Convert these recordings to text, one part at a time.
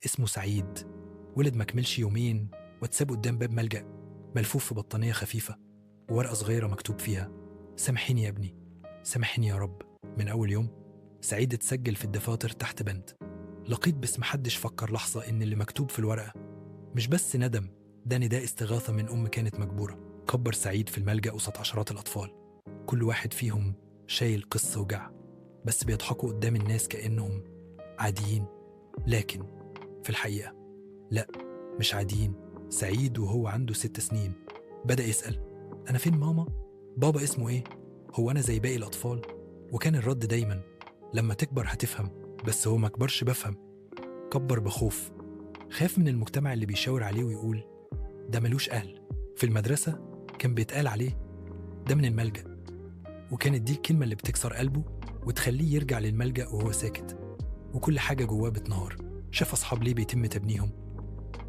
اسمه سعيد، ولد مكملش يومين واتساب قدام باب ملجأ ملفوف في بطانية خفيفة وورقة صغيرة مكتوب فيها: سامحيني يا ابني، سامحيني يا رب. من أول يوم سعيد اتسجل في الدفاتر تحت بند لقيط بس محدش فكر لحظة إن اللي مكتوب في الورقة مش بس ندم، ده نداء استغاثة من أم كانت مجبورة. كبر سعيد في الملجأ وسط عشرات الأطفال، كل واحد فيهم شايل قصة وجع، بس بيضحكوا قدام الناس كأنهم عاديين، لكن في الحقيقة لا، مش عاديين. سعيد وهو عنده 6 سنين بدأ يسأل: أنا فين ماما؟ بابا اسمه إيه؟ هو أنا زي باقي الأطفال؟ وكان الرد دايما: لما تكبر هتفهم. بس هو ما كبرش بفهم، كبر بخوف. خاف من المجتمع اللي بيشاور عليه ويقول ده ملوش أهل. في المدرسة كان بيتقال عليه ده من الملجأ، وكانت دي الكلمة اللي بتكسر قلبه وتخليه يرجع للملجأ وهو ساكت وكل حاجة جواه بتنهار. شاف أصحاب ليه بيتم تبنيهم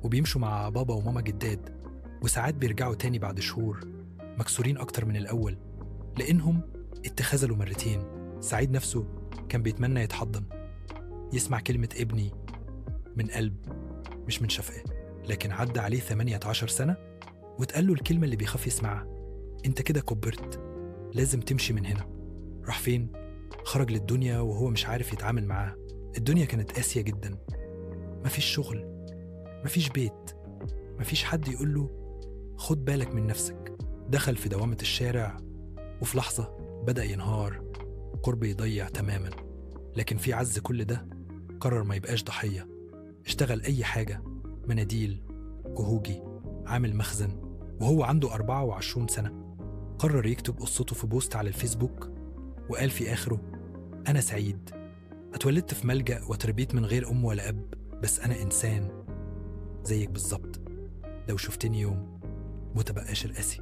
وبيمشوا مع بابا وماما جداد، وساعات بيرجعوا تاني بعد شهور مكسورين أكتر من الأول لأنهم اتخذلوا مرتين. سعيد نفسه كان بيتمنى يتحضن، يسمع كلمة ابني من قلب مش من شفقة. لكن عدى عليه 18 سنة واتقال له الكلمة اللي بيخاف يسمعها: انت كده كبرت، لازم تمشي من هنا. راح فين؟ خرج للدنيا وهو مش عارف يتعامل معاها. الدنيا كانت قاسية جدا، مفيش شغل، مفيش بيت، مفيش حد يقول له خد بالك من نفسك. دخل في دوامة الشارع وفي لحظة بدأ ينهار، قرب يضيع تماما. لكن في عز كل ده قرر ما يبقاش ضحية. اشتغل أي حاجة، مناديل، كهوجي، عامل مخزن، وهو عنده 24 سنة قرر يكتب قصته في بوست على الفيسبوك وقال في آخره: أنا سعيد، اتولدت في ملجأ وتربيت من غير أم ولا أب، بس أنا إنسان زيك بالظبط، لو شفتني يوم متبقاش القاسي.